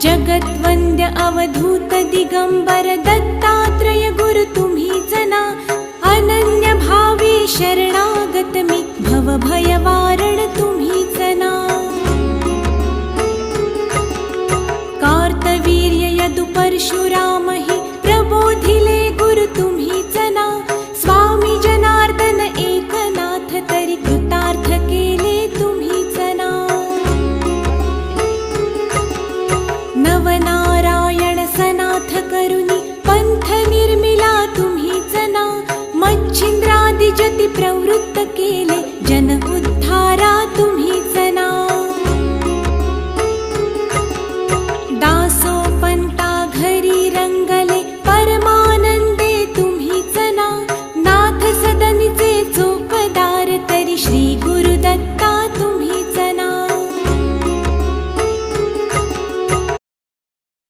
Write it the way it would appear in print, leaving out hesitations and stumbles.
जगद्वन्द्य अवधूत दिगंबर दत्तात्रय गुरु तुम्हीच ना. अनन्य भावे शरणागत मी भव भय वारण तुम्हीच ना. कार्तवीर्य यदु परशुराम हि प्रबोधिले गुरु तुम्हीच ना. स्वामी जनार्दन एकनाथ तरी कृतार्थ केले तुम्हीच ना. नवनारायण सनाथ करुणी पंथ निर्मिला तुम्हीच ना. मच्छिंद्रादि जति प्रवृत्त केले जन उद्धारा तुम्हीच ना.